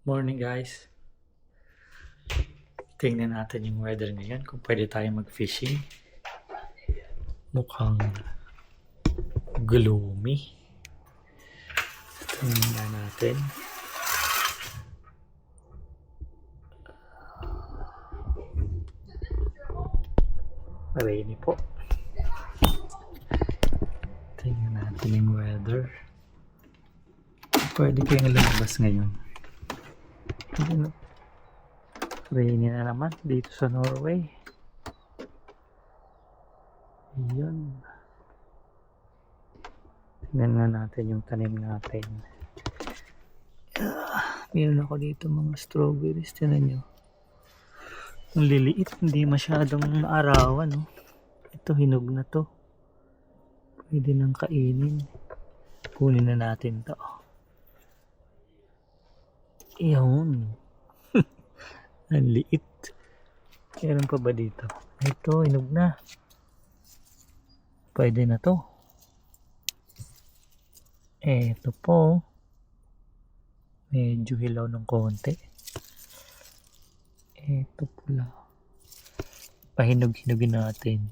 Morning guys. Tingnan natin yung weather ngayon kung pwede tayo mag-fishing. Mukhang gloomy. Tingnan natin. Rainy po. Tingnan natin yung weather. Pwede kayong lumabas ngayon. Rainy na naman dito sa Norway. Ayan. Tingnan nga natin yung tanim natin. Meron ako dito mga strawberries. Tingnan nyo. Ang liliit. Hindi masyadong arawan. No? Ito hinog na to. Pwede nang kainin. Kunin na natin to. Iyon. Ang liit. Meron pa ba dito? Ito, hinog na. Pwede na to. Ito po. Medyo hilaw ng konti. Ito pula. Pahinog-hinugin natin.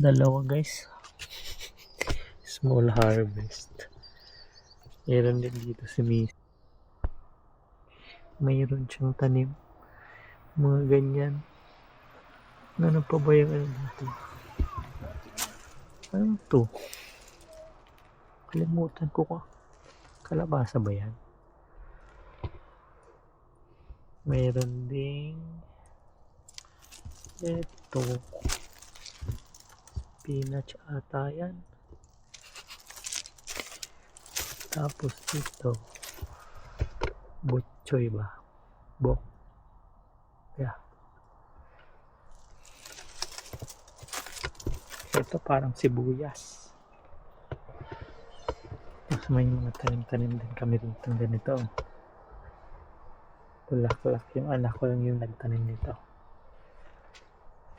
Dalawa guys. Small harvest. Meron din dito si Miss. Mayroon siyang tanim. Mga ganyan. Ano pa ba yung ano dito? Ano to? Kalimutan ko ka. Kalabasa ba yan? Mayroon ding ito. Spinach ata yan. Tapos ito. Butchoy ba? Bok. Yeah. Ito parang sibuyas. Tapos may mga tanim-tanim din kami dito ganito. Bulaklak. Yung anak ko lang yung nagtanim nito.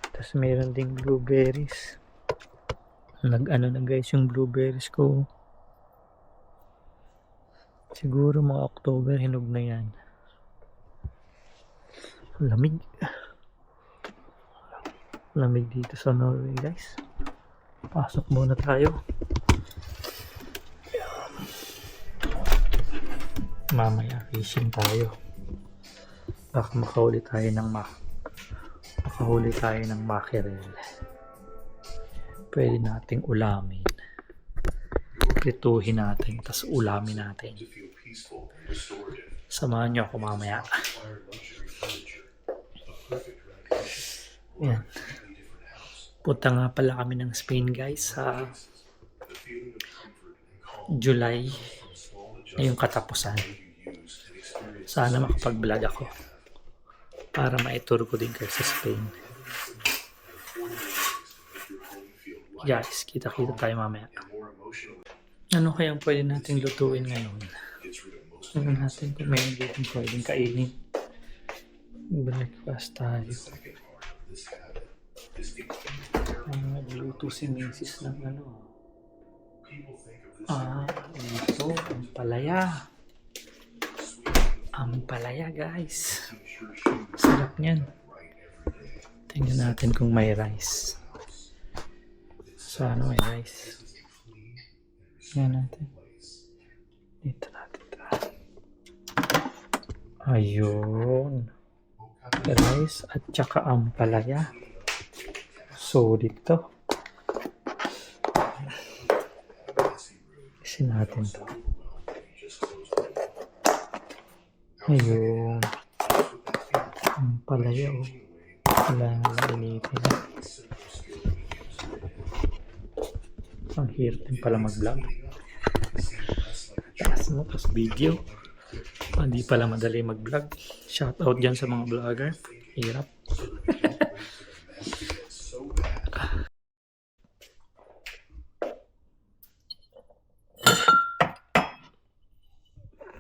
Tapos mayroon ding blueberries. Nag-ano na guys yung blueberries ko. Siguro mga October hinog na yan. Lamig. Lamig dito sa Norway guys. Pasok muna tayo. Mamaya fishing tayo. Baka makahuli tayo ng mackerel. Pwede nating ulamin. Prituhin natin, tapos ulamin natin. Samahan nyo ako mamaya. Yan. Punta nga pala kami ng Spain guys sa July na yung katapusan. Sana makapag-vlog ako para maitur ko din kayo sa Spain. Guys, kita-kita tayo mamaya. Ano kayang pwede natin lutuin ngayon? Ano natin kung may hindi pwedeng kainin? Breakfast tayo. Nagluto si Mrs. ng ano. Ito, ampalaya. Ampalaya guys. Sarap niyan. Tingnan natin kung may rice. Sana may rice. Tingnan natin. Dito natin. Ayun. Rice at saka ampalaya. So dito. Isin natin to. Ayun. Ampalaya oh. Wala initin. Ang hirap din pala mag-vlog. Taas mo, tapos video. Hindi pala madali mag-vlog. Shoutout dyan sa mga vlogger. Hirap.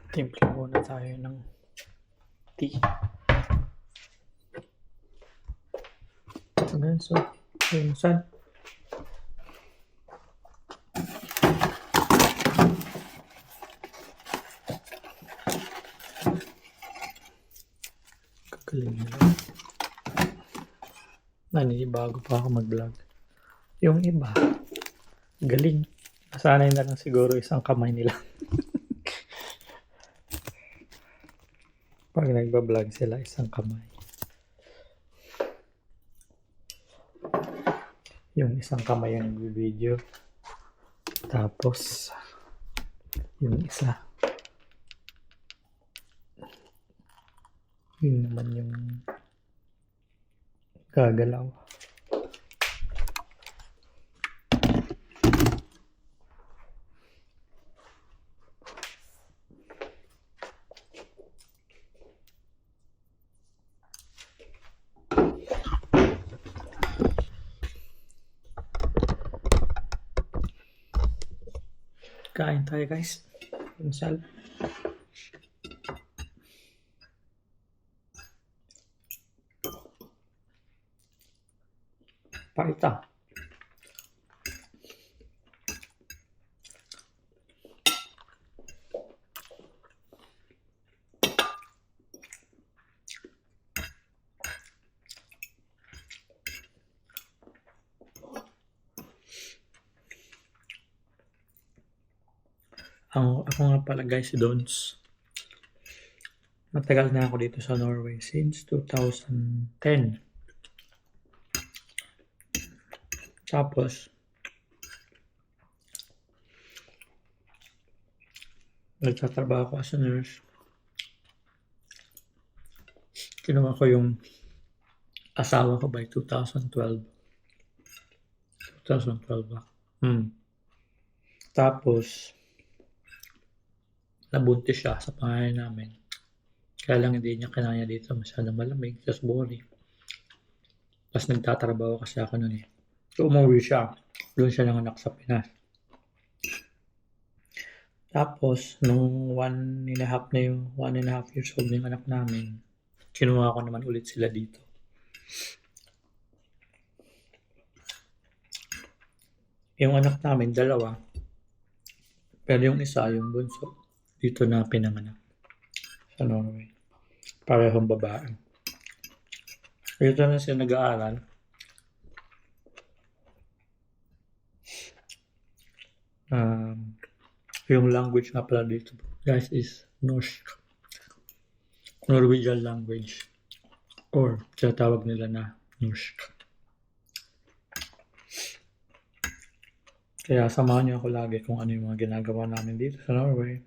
Timpla muna tayo ng tea. Ayan, so, yun, saan? galing nila. Naninibago pa ako mag-vlog. Yung iba, galing. Nasanay na lang siguro isang kamay nila. Pag nagba-vlog sila, isang kamay. Yung isang kamay yung nag-video. Tapos, yung isa. Yun naman yung gagalaw. Kain tayo guys. Pinsal. Paita. Ako nga pala guys, si Dons. Matagal na ako dito sa Norway since 2010. Tapos, nagtatrabaho ako as a nurse. Kinuha ko yung asawa ko by 2012. 2012 ba? Tapos, nabuntis siya sa pangalan namin. Kaya lang hindi niya kinaya dito. Masyadong malamig. Just boring. Tapos nagtatrabaho kasi ako nun eh. So umuwi siya. Doon siya nanganak sa Pinas. Tapos, nung 1.5 years old yung anak namin, kinuha ko naman ulit sila dito. Yung anak namin, 2. Pero yung isa, yung bunso, dito na pinanganak sa Norway. Parehong babae. Dito na siya nag-aaral. Yung language nga pala dito, guys, is norsk. Norwegian language. Or, tinatawag nila na norsk. Kaya samahan niyo ako lagi kung ano yung mga ginagawa namin dito sa Norway.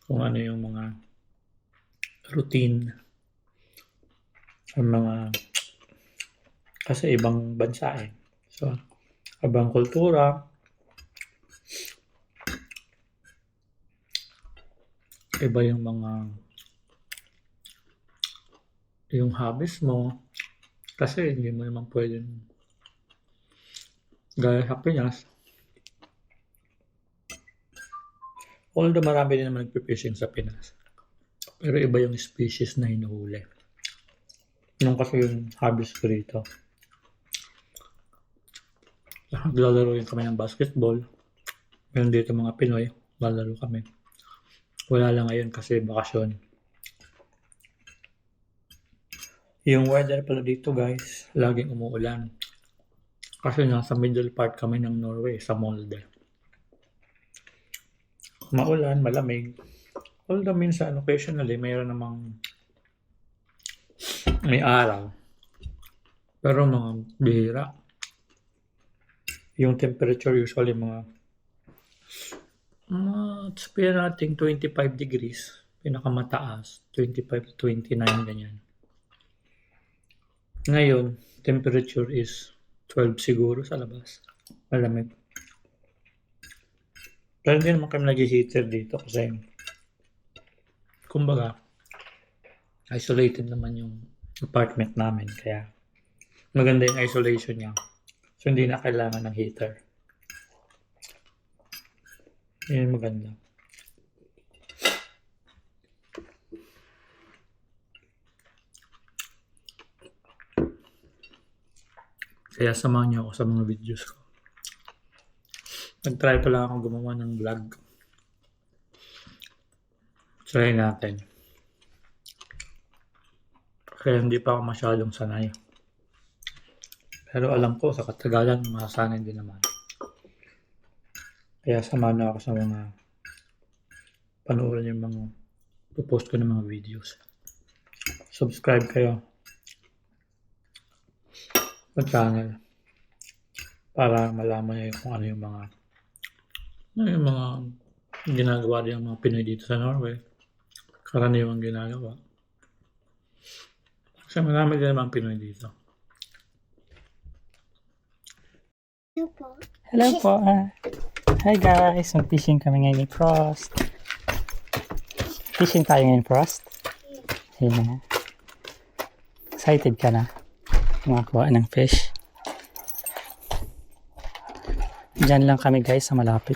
Kung ano yung mga routine. Ang mga... Kasi ibang bansa eh. So, ibang kultura. Iba yung mga... Yung hobbies mo. Kasi hindi mo naman pwedeng... Gaya sa Pinas. Although marami din naman nagpipishing sa Pinas. Pero iba yung species na hinuhuli. Nung kasi yung hobbies ko rito. Naglalaro rin kami ng basketball. Meron dito mga Pinoy. Lalaro kami. Wala lang ngayon kasi bakasyon. Yung weather pala dito guys, laging umuulan. Kasi nasa middle part kami ng Norway, sa Molde. Maulan, malamig. Although minsan, occasionally, mayroon namang may araw. Pero mga bihira. Yung temperature usually mga sabihin natin 25 degrees. Pinakamataas. 25 to 29, ganyan. Ngayon, temperature is 12 siguro sa labas. Malamig. Pero hindi naman kami nag-heater dito kasi kumbaga isolated naman yung apartment namin kaya maganda yung isolation niya. So hindi na kailangan ng heater. Yun maganda. Kaya samahan niyo ako sa mga videos ko. Nag-try pa lang akong gumawa ng vlog. Try natin. Kaya hindi pa ako masyadong sanay. Pero alam ko sa katagalan, masanay din naman. Kaya samahan na ako sa mga panoorin yung mga post ko ng mga videos. Subscribe kayo sa channel para malaman niyo kung ano yung mga ginagawa din ng mga Pinoy dito sa Norway. Karaniwang ginagawa. Kasi marami din naman Pinoy dito. Hello po. Hi guys, mag-fishing kami ngayon ni Frost. Fishing tayo ngayon, Frost. Ayun na. Excited ka na? Makakuha ng fish. Diyan lang kami guys sa malapit.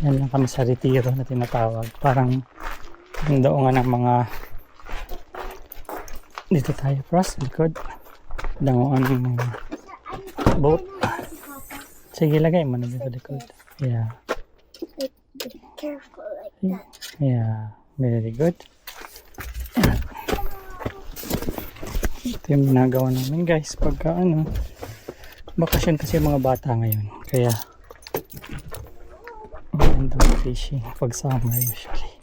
Diyan lang kami sa retiro na tinatawag. Parang daungan ng mga dito tayo, Frost, likod. Daungan ng mga boat. Sige, lagay mo na dito likod. Yeah. Be careful like that. Yeah. Very good. Ito yung ginagawa namin guys pagka bakasyon kasi mga bata ngayon. Kaya maganda fishing pag summer usually.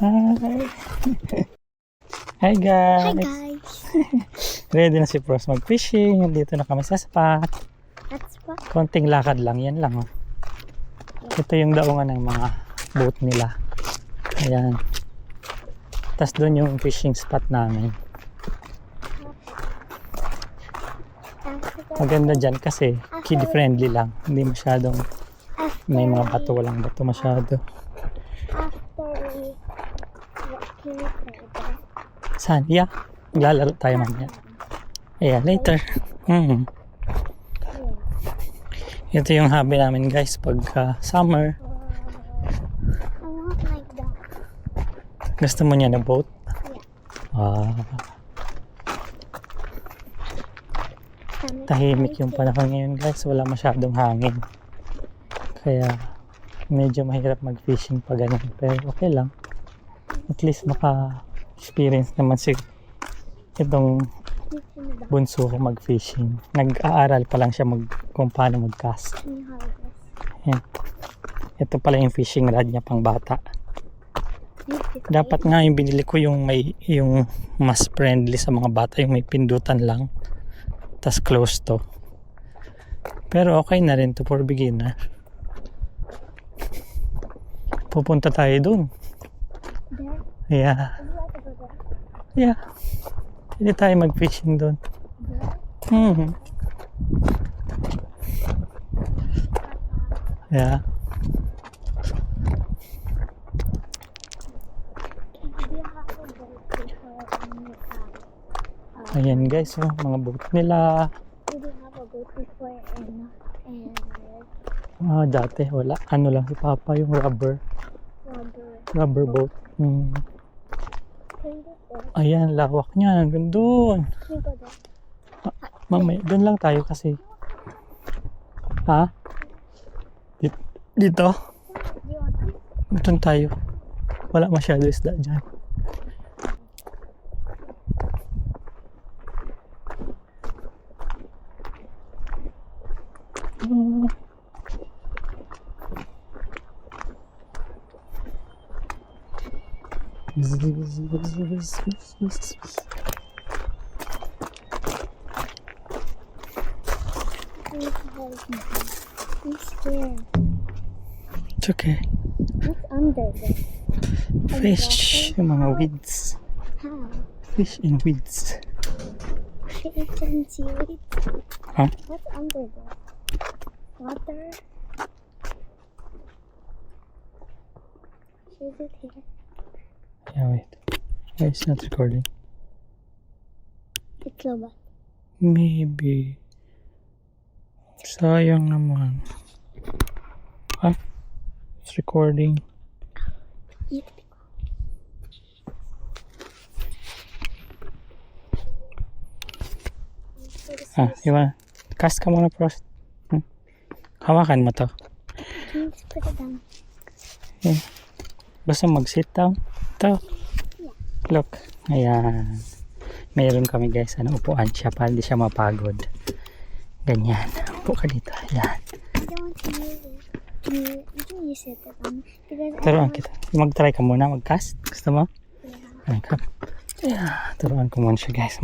Hi! Hi guys! Hi guys! Ready na si Frost mag-fishing. Dito na kami sa spot. That's what. Konting lakad lang. Yan lang. Oh. Ito yung daungan ng mga boat nila. Ayan. Tapos doon yung fishing spot namin. Maganda dyan kasi kid friendly lang. Hindi masyadong may mga bato. Walang bato masyado. Saan? Yeah. Maglalaro tayo mamaya. Yeah, later. Ito yung hobby namin guys pag summer. I want like that. Gusto mo niya na boat? Yeah. Tahimik yung panahon ngayon guys. Wala masyadong hangin. Kaya medyo mahirap mag-fishing pag ganyan. Pero okay lang. At least maka-experience naman si itong bunso ko mag-fishing. Nag-aaral pa lang siya kung paano mag-cast. Yan. Ito pala yung fishing rod niya pang bata. Dapat nga yung binili ko yung mas friendly sa mga bata, yung may pindutan lang. Tas close to. Pero okay na rin to for beginner. Pupunta tayo dun. Yeah. Yeah. Pwede tayo mag-fishing doon. Yeah. Ayan guys, mga boat nila. Dati wala. Ano lang si Papa, yung rubber boat. Ayan, lawak niya. Hanggang doon. Mamaya, doon lang tayo kasi. Ha? Dito? Doon tayo. Wala masyado isda dyan. I'm scared. It's okay. What's under this? Fish, yung mga weeds. How? Fish and weeds. Fish and seaweed? Huh? What's under this? Water? Is it here? Yeah, wait. Why it's not recording? It's low, but Maybe. Sayang naman. Ah, it's recording. Eat. Iwan. Cast ka muna, Frost. Hawakan mo to. Can you just put it down? Basta mag-sit down. Ito. Look. Ayan. Mayroon kami guys. Upuan siya para hindi siya mapagod. Ganyan. Upo ka dito. Ayan. I don't want to use it. Can you sit it on? Because I Turuan don't kita. Mag-try ka muna mag-cast. Gusto mo? Yeah. Ay, come. Ayan. Turuan ko muna siya guys.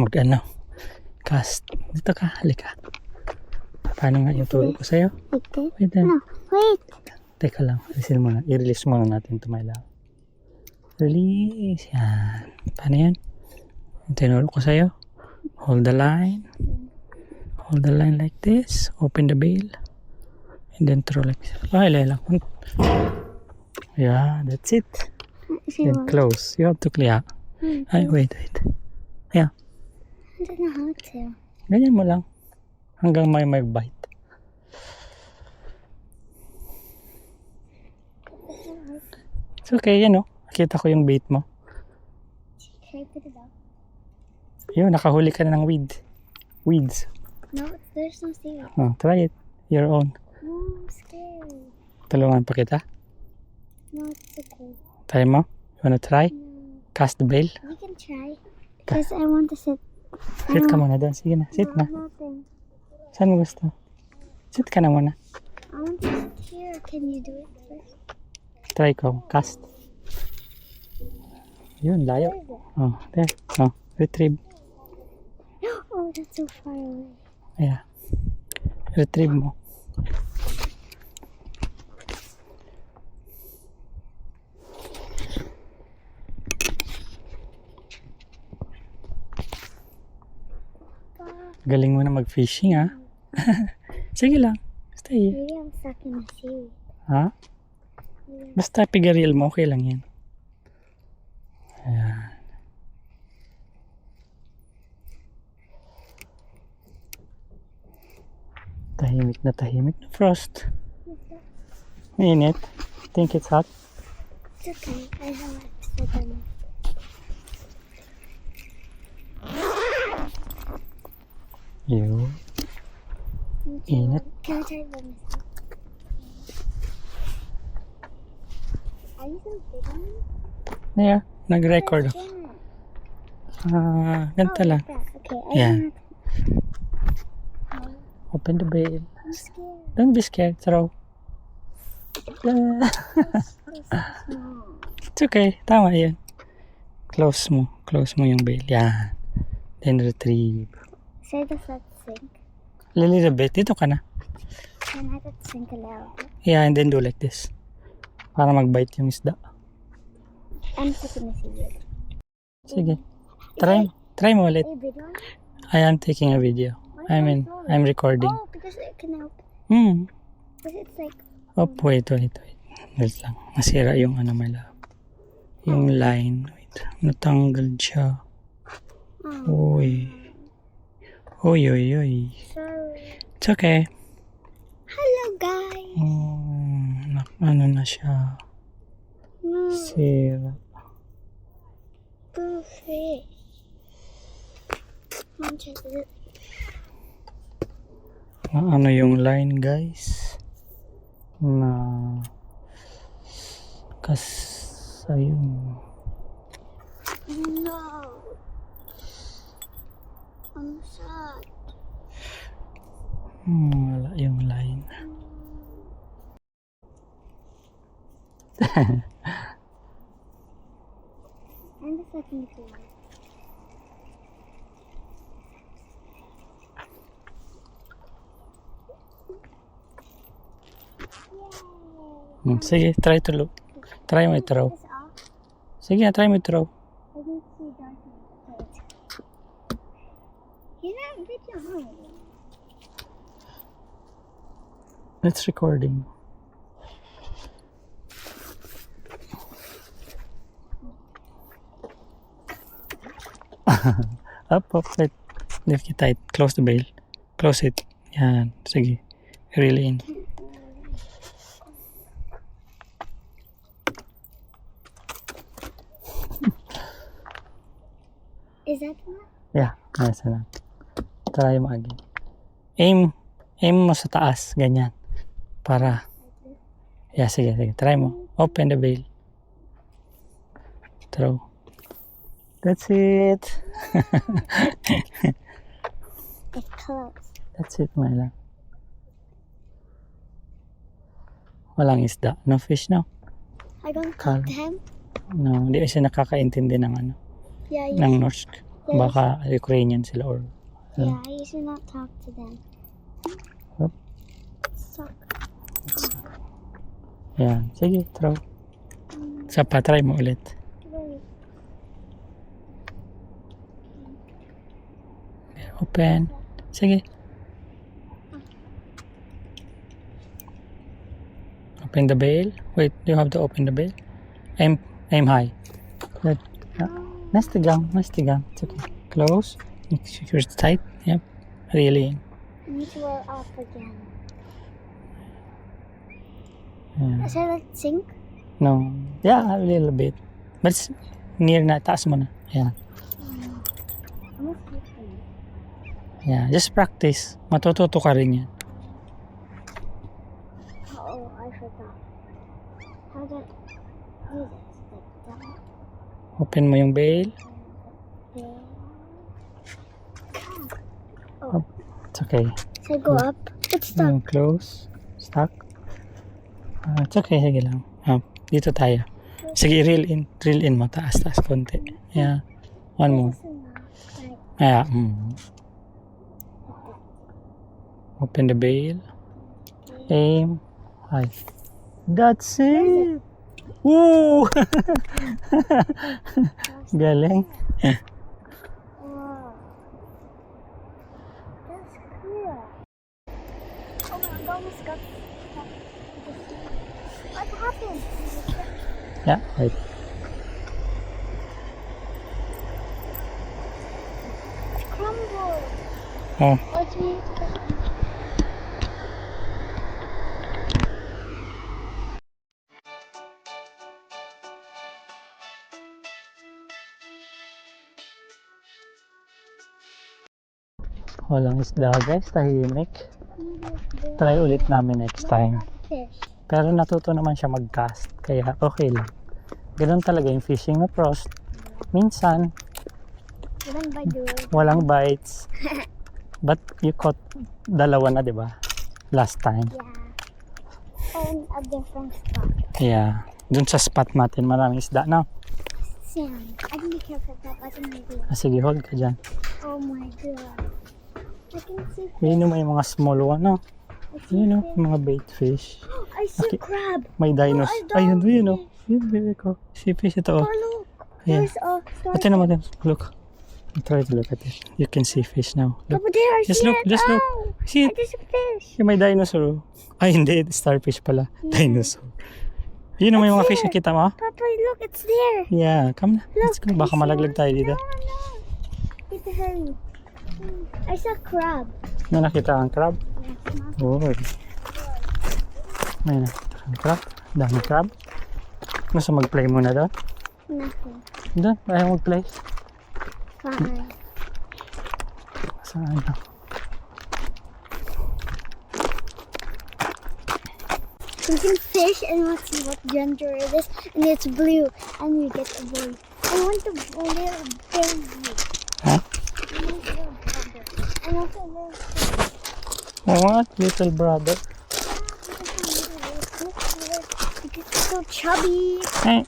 Cast. Dito ka. Halika. Paano nga yung turo ko sa'yo? Like this? Wait then. No, wait. Teka lang. I-release muna natin ito, my love. Release. Yan. Paano yan? Yung tinuro ko sa'yo. Hold the line. Hold the line like this. Open the bail. And then throw like this. Ay, lang. Yeah, that's it. See Then what? close. You have to clear. Ay, wait. Yeah. I don't know how to. Ganyan mo lang. Hanggang may bite. It's okay, yan o. Nakita ko yung bait mo. Can I put it out? Yun, nakahuli ka na ng weeds. No, there's no seaweed. Oh, try it. Your own. No, I'm scared. Tulungan pa kita. No, it's okay. Try mo? You wanna try? No. Cast the bail? We can try. Because I want to sit. Sit ka muna doon. Sige na, sit na. Nothing. Saan mo gusto? Sit ka na muna. I want to sit here. Can you do it first? Try ko. Cast. Yun, layo. Where is it? Oh, there. Oh, retrieve. Oh, that's so far away. Ayan. Retrieve mo. Galing mo na mag-fishing, ha? Sige lang. Stay. Maybe I'm stuck in the seaweed. Ha? Basta pigaril mo, okay lang yan. Ayan. Tahimik na Frost. Mainit. Think it's hot? It's okay. I know what to sit on it. Yun. Init. Can I try it by myself? Are you gonna fit on it? Yeah, nag-record ako. Ganito lang. Like that. Okay, I Yeah. don't have to. Open the bail. I'm scared. Don't be scared, throw. Small. It's okay, tama yun. Close mo yung bail. Yan. Then retrieve. Say the let sink. A little bit, dito ka na. Can I let sink a little bit? Yeah, and then do like this. Para mag-bite yung isda. I'm putting a seaweed. Sige. Try mo ulit. Hey, big one? I am taking a video. I'm recording. Oh, because it can help. Because it's like. Oh, wait. Wait lang. Nasira yung my love. Yung line. Wait. Natanggal siya. Oh, Uy. Oy. sorry. It's okay. Hello, guys. Ano na siya. No, Sira. blue fish. Mom, check it. Ano yung line, guys? Na ayun. No. I'm sad. Wala yung line. I'm the second favorite. Sige, try mo i-throw. This off. Sige, try mo i-throw. I can see dark. You're not video, huh? It's recording. Up, wait. Lift it tight. Close the bail. Close it. Yan. Sige. Reel in. Is that one? Yeah, nasa lang. Try mo again. Aim mo sa taas, ganyan. Para, yeah, sige. Try mo. Open the veil. Throw. That's it. It's close. That's it, my lang. Walang isda. No fish, no? I don't Kal- talk to him. No, hindi siya nakakaintindi ng ano, Yeah, ng Norsk. Baka Ukrainian sila or yeah, I used to not talk to them. Yup. Suck. Yan. Sige, throw. Sa pa, try mo ulit. Wait. Open. Sige. Open the bail. Wait, you have to open the bail. Aim high. Good. Nice tigang. It's okay. Close. Make sure it's tight. Yep. Really. You need to roll off again. Yeah. Should I sink? No. Yeah, a little bit. But it's near na. Taas mo na. Yeah. I'm okay. Yeah. Just practice. Matututo ka rin yan. Oh, I forgot. How do I do this? Like that? Open mo yung bail. There. It's okay. So go up. It's stuck. Close. Stuck. It's okay. Sige lang. Dito tayo. Sige, reel in mo. Taas konti. Yeah. One more. Yeah. Open the bail. Aim. High. That's it. Woo! Galing. Wow. That's cool. Oh my god, almost got stuck. What happened? Yeah, right. It crumbled. Oh, What's me? walang isda guys. Tahimik. Try ulit namin next time. Fish. Pero natuto naman siya mag-cast. Kaya okay lang. Ganun talaga yung fishing na frost. Minsan, One by the way. walang bites. But you caught dalawa na, di ba? Last time. Yeah. And a different spot. Yeah. Dun sa spot natin, maraming isda na. Sam, I can be careful that I can maybe. Sige, hold ka dyan. Oh my god. I can see. Yun yung may mga small one, no? I see Yun, no? fish. Mga bait fish. I see Okay. crab. May dinos. I Ayun, don't yun, no? see. Yun, baby ko. Si fish ito, oh. Oh look. Yeah. There's a Ito naman din. Look. Try to look at it. You can see fish now. Look. over there. I Just see look, it. just look. Oh, See it? there's a fish. Yung may dinosaur, oh. Ay, hindi. Starfish pala. Dinosaur. Yun yung may mga fish na kita mo? Papa, look, it's there. Yeah, come na. Let's go. Look, Baka I see malaglag one. tayo dito. No. Need to hurry. I saw crab. May nakita kang crab? Yes, Oh. May nakita kang crab? Dami crab? Gusto mag-play muna doon? nothing. Doon, ayaw mag-play. Fine. Saan na? You can fish and let's see what gender it is. And it's blue. And you get a boy. I want the little baby. Huh? I want the little brother. I want the little What? Little brother? It's so chubby. Eh,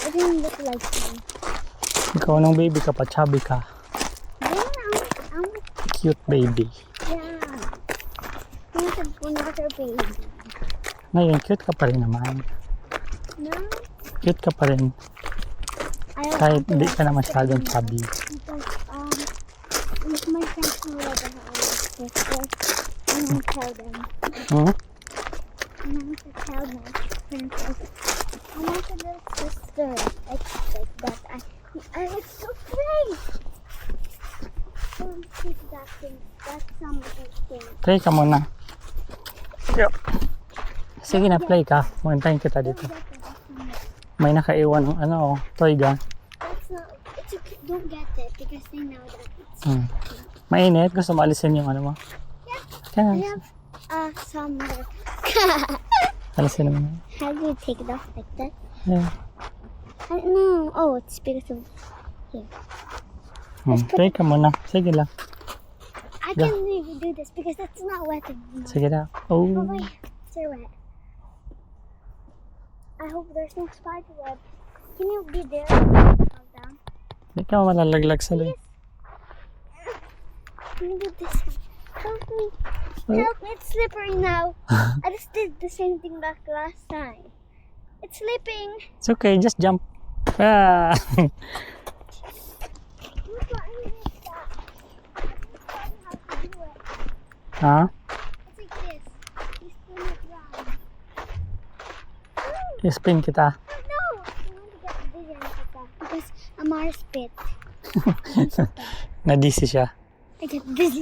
I didn't look like him. ikaw nung baby ka pa, chubby ka. Yeah, I'm Cute baby. yeah. I want another baby. Ngayon, cute ka pa rin naman. No? Cute ka pa rin. I Kahit also hindi like ka na masyadong chubby. Because, if my friends know that I have a sister, I'm gonna tell them. Hmm? I'm going to tell my friends I want a little sister like that. I it's so great. That's some of those things. Try ka muna. Yo. Sige na, play ka. Magantayin kita dito. May nakaiwan ng ano, toy gun. That's not. It's okay. Don't get it because they know that it's. Mainit. Gusto mo alisin yung ano mo? I Kaya, have some. alisin mo. How do you take it off like that? Yeah. I don't know. Oh, it's because of. Here. Play ka muna. Sige lang. I can't really do this because that's not wet anymore. Sige lang. Oh. Oh wait, it's wet. I hope there's no spider web. Can you be there? Fall down. Hindi ka malalaglag sa loob. Can you do this? Help me. Help me. It's slippery now. I just did the same thing like last time. It's slipping. It's okay. Just jump. Ah. Look what I did that. I just taught you how to do it. Ha? It's like this. You spin it round. I-spin kita. No! I want to get the bigger because Amar spit. Na-dizzy siya. I get dizzy.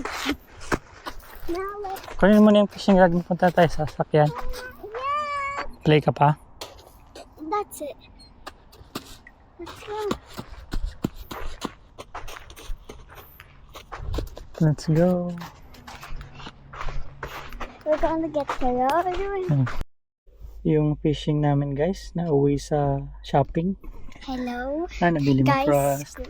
Now let's. Kunin mo na yung fishing rod mo. Punta tayo sa sakyan. Yeah! Play ka pa. That's it. Let's go. Let's go. We're gonna get hello. Yung fishing namin guys, nauwi sa shopping. Hello. Nabili mo Guys, crust.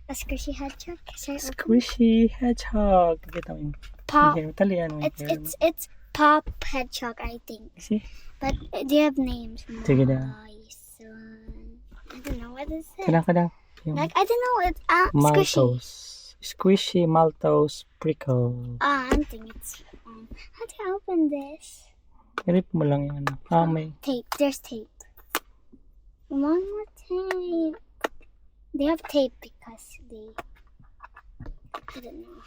a squishy hedgehog. Should I open? Squishy hedgehog. Kita mo yung Pop. talian mo yung hair mo. It's Pop Hedgehog, I think. See? But do you have names? Sige na. Nice one. I don't know what is it. Kailangan ka daw. Yung Like I don't know. It's squishy. Maltose. Squishy Maltose Prickle. I think it's. How do I open this? I-rip mo lang yung ano. May Tape. There's tape. One more tape. They have tape because they. I don't know.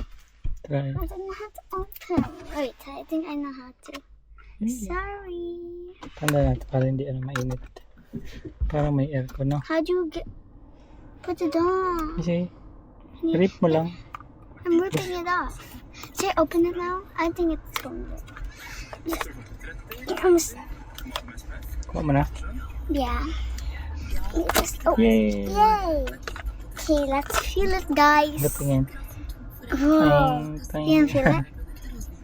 try. I don't know how to open. Wait, I think I know how to. Sorry. Tanda natin para hindi mainit. Para may aircon, no? How do you get? Put it on. Kasi, rip mo lang. I'm ripping it off. Should I open it now? I think it's going to. It comes. Kuha mo na. Yeah. You just open. Yay! Yay! Okay, let's feel it, guys. Gatingin. Oh, you can feel it?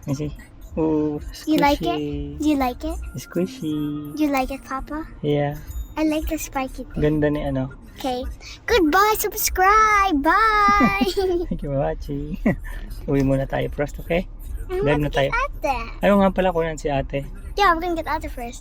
Kasi, oh, squishy. You like it? Do you like it? Squishy. Do you like it, Papa? Yeah. I like the spiky thing. Ganda ni ano. Okay. Goodbye. Subscribe. Bye. Thank you for watching. Uwi muna tayo first, okay? I'm Dive gonna na tayo. get out there. Ayaw nga pala kunan si ate. Yeah, we're gonna get out there first.